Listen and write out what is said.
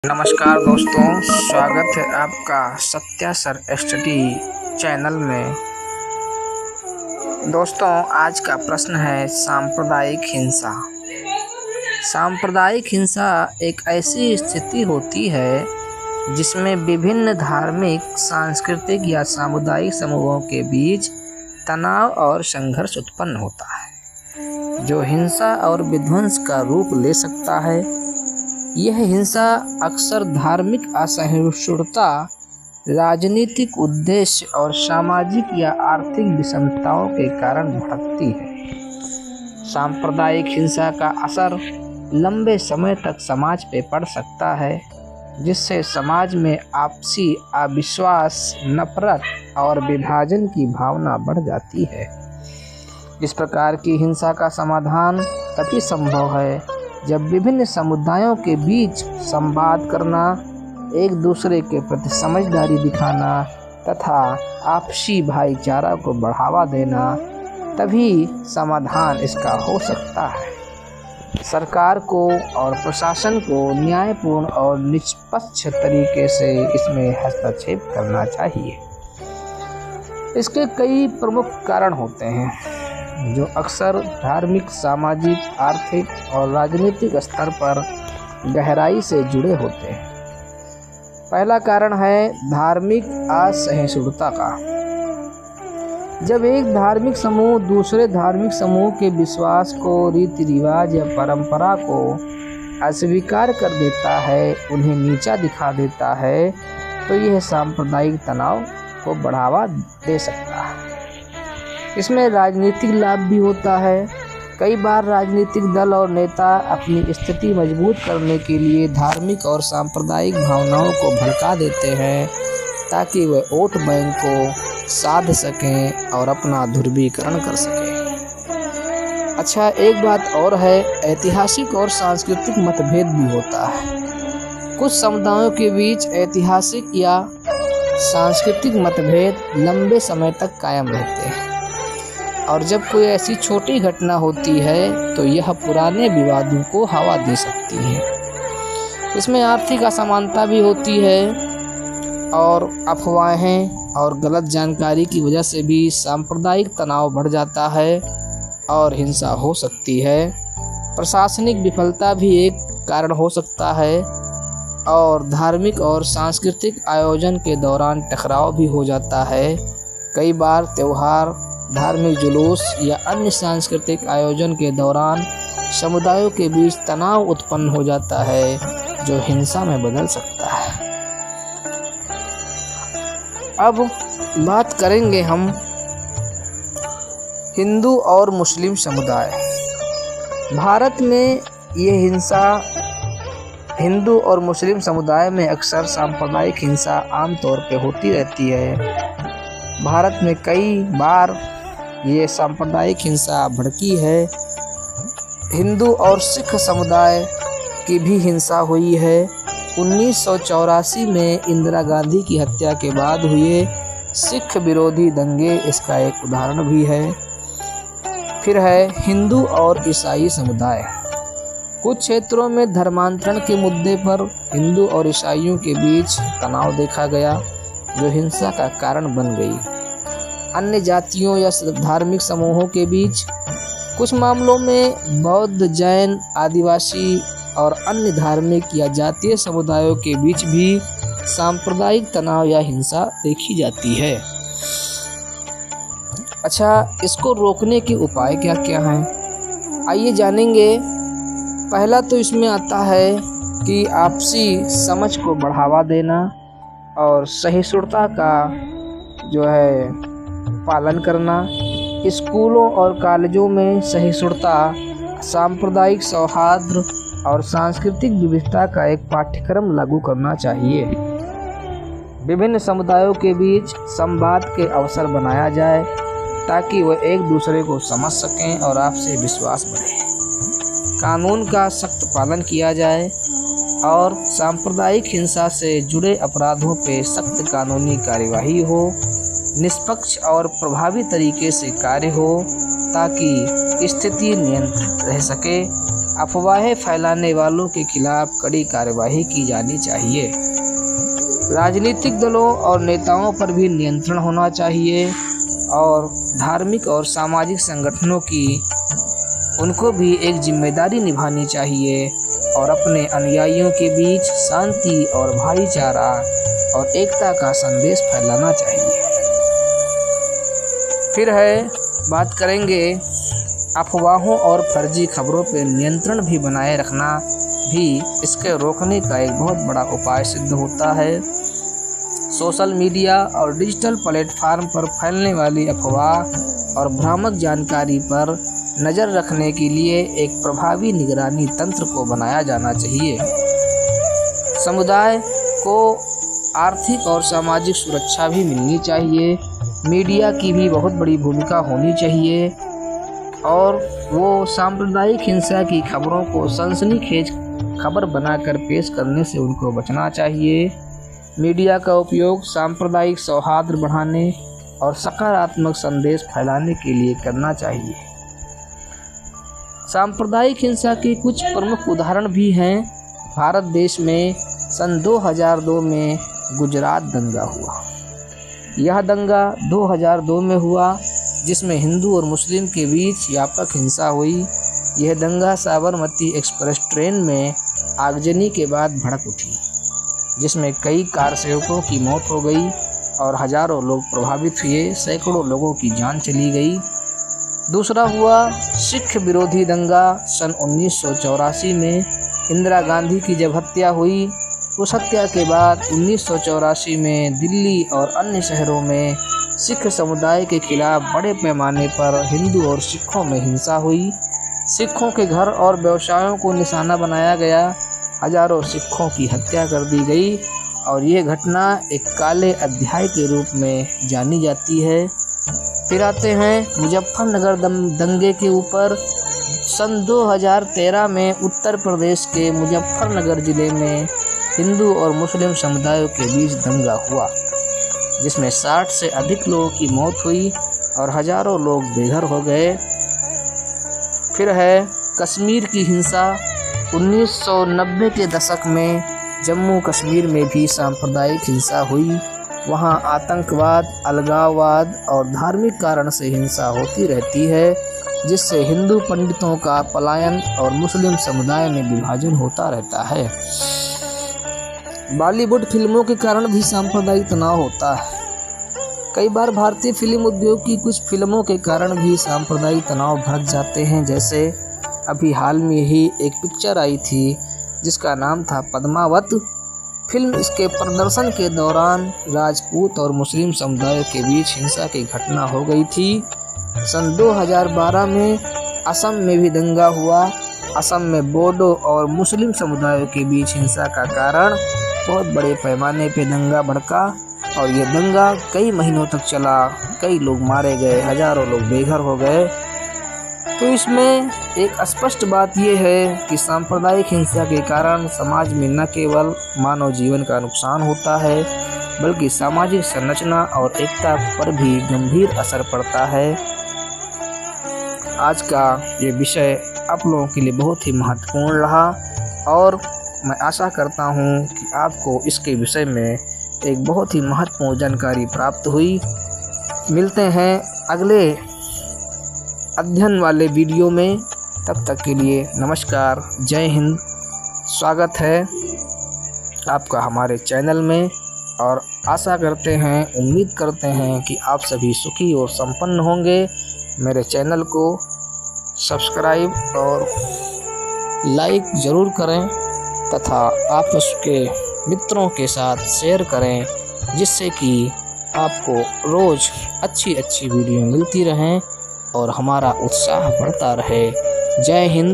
नमस्कार दोस्तों, स्वागत है आपका सत्या सर स्टडी चैनल में। दोस्तों, आज का प्रश्न है सांप्रदायिक हिंसा। सांप्रदायिक हिंसा एक ऐसी स्थिति होती है जिसमें विभिन्न धार्मिक, सांस्कृतिक या सामुदायिक समूहों के बीच तनाव और संघर्ष उत्पन्न होता है, जो हिंसा और विध्वंस का रूप ले सकता है। यह हिंसा अक्सर धार्मिक असहिष्णुता, राजनीतिक उद्देश्य और सामाजिक या आर्थिक विषमताओं के कारण भड़कती है। सांप्रदायिक हिंसा का असर लंबे समय तक समाज पे पड़ सकता है, जिससे समाज में आपसी अविश्वास, नफरत और विभाजन की भावना बढ़ जाती है। इस प्रकार की हिंसा का समाधान तभी संभव है जब विभिन्न समुदायों के बीच संवाद करना, एक दूसरे के प्रति समझदारी दिखाना तथा आपसी भाईचारा को बढ़ावा देना, तभी समाधान इसका हो सकता है। सरकार को और प्रशासन को न्यायपूर्ण और निष्पक्ष तरीके से इसमें हस्तक्षेप करना चाहिए। इसके कई प्रमुख कारण होते हैं जो अक्सर धार्मिक, सामाजिक, आर्थिक और राजनीतिक स्तर पर गहराई से जुड़े होते हैं। पहला कारण है धार्मिक असहिष्णुता का। जब एक धार्मिक समूह दूसरे धार्मिक समूह के विश्वास को, रीति रिवाज या परंपरा को अस्वीकार कर देता है, उन्हें नीचा दिखा देता है, तो यह सांप्रदायिक तनाव को बढ़ावा दे सकता है। इसमें राजनीतिक लाभ भी होता है। कई बार राजनीतिक दल और नेता अपनी स्थिति मजबूत करने के लिए धार्मिक और सांप्रदायिक भावनाओं को भड़का देते हैं ताकि वे वोट बैंक को साध सकें और अपना ध्रुवीकरण कर सकें। अच्छा, एक बात और है, ऐतिहासिक और सांस्कृतिक मतभेद भी होता है। कुछ समुदायों के बीच ऐतिहासिक या सांस्कृतिक मतभेद लंबे समय तक कायम रहते हैं, और जब कोई ऐसी छोटी घटना होती है तो यह पुराने विवादों को हवा दे सकती है। इसमें आर्थिक असमानता भी होती है और अफवाहें और गलत जानकारी की वजह से भी सांप्रदायिक तनाव बढ़ जाता है और हिंसा हो सकती है। प्रशासनिक विफलता भी एक कारण हो सकता है और धार्मिक और सांस्कृतिक आयोजन के दौरान टकराव भी हो जाता है। कई बार त्योहार, धार्मिक जुलूस या अन्य सांस्कृतिक आयोजन के दौरान समुदायों के बीच तनाव उत्पन्न हो जाता है जो हिंसा में बदल सकता है। अब बात करेंगे हम हिंदू और मुस्लिम समुदाय। भारत में ये हिंसा हिंदू और मुस्लिम समुदाय में अक्सर सांप्रदायिक हिंसा आमतौर पे होती रहती है। भारत में कई बार ये सांप्रदायिक हिंसा भड़की है। हिंदू और सिख समुदाय की भी हिंसा हुई है। 1984 में इंदिरा गांधी की हत्या के बाद हुए सिख विरोधी दंगे इसका एक उदाहरण भी है। फिर है हिंदू और ईसाई समुदाय। कुछ क्षेत्रों में धर्मांतरण के मुद्दे पर हिंदू और ईसाइयों के बीच तनाव देखा गया, जो हिंसा का कारण बन गई। अन्य जातियों या धार्मिक समूहों के बीच कुछ मामलों में बौद्ध, जैन, आदिवासी और अन्य धार्मिक या जातीय समुदायों के बीच भी सांप्रदायिक तनाव या हिंसा देखी जाती है। अच्छा, इसको रोकने के उपाय क्या क्या हैं? आइए जानेंगे। पहला तो इसमें आता है कि आपसी समझ को बढ़ावा देना और सहिष्णुता का जो है पालन करना। स्कूलों और कॉलेजों में सहिष्णुता, सांप्रदायिक सौहार्द और सांस्कृतिक विविधता का एक पाठ्यक्रम लागू करना चाहिए। विभिन्न समुदायों के बीच संवाद के अवसर बनाया जाए ताकि वे एक दूसरे को समझ सकें और आपसे विश्वास बढ़े। कानून का सख्त पालन किया जाए और सांप्रदायिक हिंसा से जुड़े अपराधों पे सख्त कानूनी कार्यवाही हो। निष्पक्ष और प्रभावी तरीके से कार्य हो ताकि स्थिति नियंत्रित रह सके। अफवाहें फैलाने वालों के खिलाफ कड़ी कार्रवाई की जानी चाहिए। राजनीतिक दलों और नेताओं पर भी नियंत्रण होना चाहिए और धार्मिक और सामाजिक संगठनों की उनको भी एक जिम्मेदारी निभानी चाहिए और अपने अनुयायियों के बीच शांति और भाईचारा और एकता का संदेश फैलाना चाहिए। फिर बात करेंगे अफवाहों और फर्जी खबरों पर नियंत्रण भी बनाए रखना भी इसके रोकने का एक बहुत बड़ा उपाय सिद्ध होता है। सोशल मीडिया और डिजिटल प्लेटफार्म पर फैलने वाली अफवाह और भ्रामक जानकारी पर नज़र रखने के लिए एक प्रभावी निगरानी तंत्र को बनाया जाना चाहिए। समुदाय को आर्थिक और सामाजिक सुरक्षा भी मिलनी चाहिए। मीडिया की भी बहुत बड़ी भूमिका होनी चाहिए और वो सांप्रदायिक हिंसा की खबरों को सनसनीखेज खबर बनाकर पेश करने से उनको बचना चाहिए। मीडिया का उपयोग सांप्रदायिक सौहार्द बढ़ाने और सकारात्मक संदेश फैलाने के लिए करना चाहिए। सांप्रदायिक हिंसा के कुछ प्रमुख उदाहरण भी हैं। भारत देश में सन 2002 में गुजरात दंगा हुआ। यह दंगा 2002 में हुआ जिसमें हिंदू और मुस्लिम के बीच व्यापक हिंसा हुई। यह दंगा साबरमती एक्सप्रेस ट्रेन में आगजनी के बाद भड़क उठी, जिसमें कई कार सेवकों की मौत हो गई और हजारों लोग प्रभावित हुए, सैकड़ों लोगों की जान चली गई। दूसरा हुआ सिख विरोधी दंगा सन 1984 में इंदिरा गांधी की जब हत्या हुई। उस हत्या के बाद 1984 में दिल्ली और अन्य शहरों में सिख समुदाय के खिलाफ बड़े पैमाने पर हिंदू और सिखों में हिंसा हुई। सिखों के घर और व्यवसायों को निशाना बनाया गया, हजारों सिखों की हत्या कर दी गई और ये घटना एक काले अध्याय के रूप में जानी जाती है। फिर आते हैं मुजफ्फरनगर दंगे के ऊपर। सन 2013 में उत्तर प्रदेश के मुजफ्फरनगर ज़िले में हिंदू और मुस्लिम समुदायों के बीच दंगा हुआ, जिसमें 60 से अधिक लोगों की मौत हुई और हजारों लोग बेघर हो गए। फिर कश्मीर की हिंसा। 1990 के दशक में जम्मू कश्मीर में भी सांप्रदायिक हिंसा हुई। वहाँ आतंकवाद, अलगाववाद और धार्मिक कारण से हिंसा होती रहती है, जिससे हिंदू पंडितों का पलायन और मुस्लिम समुदाय में विभाजन होता रहता है। बॉलीवुड फिल्मों के कारण भी सांप्रदायिक तनाव होता है। कई बार भारतीय फिल्म उद्योग की कुछ फिल्मों के कारण भी सांप्रदायिक तनाव भड़क जाते हैं। जैसे अभी हाल में ही एक पिक्चर आई थी जिसका नाम था पद्मावत। फिल्म इसके प्रदर्शन के दौरान राजपूत और मुस्लिम समुदायों के बीच हिंसा की घटना हो गई थी। सन 2012 में असम में भी दंगा हुआ। असम में बोडो और मुस्लिम समुदायों के बीच हिंसा का कारण बहुत बड़े पैमाने पे दंगा भड़का और ये दंगा कई महीनों तक चला। कई लोग मारे गए, हजारों लोग बेघर हो गए। तो इसमें एक स्पष्ट बात यह है कि सांप्रदायिक हिंसा के कारण समाज में न केवल मानव जीवन का नुकसान होता है, बल्कि सामाजिक संरचना और एकता पर भी गंभीर असर पड़ता है। आज का ये विषय आप लोगों के लिए बहुत ही महत्वपूर्ण रहा और मैं आशा करता हूँ कि आपको इसके विषय में एक बहुत ही महत्वपूर्ण जानकारी प्राप्त हुई। मिलते हैं अगले अध्ययन वाले वीडियो में। तब तक के लिए नमस्कार, जय हिंद। स्वागत है आपका हमारे चैनल में और आशा करते हैं, उम्मीद करते हैं कि आप सभी सुखी और संपन्न होंगे। मेरे चैनल को सब्सक्राइब और लाइक ज़रूर करें तथा आपस के मित्रों के साथ शेयर करें, जिससे कि आपको रोज़ अच्छी वीडियो मिलती रहें और हमारा उत्साह बढ़ता रहे। जय हिंद।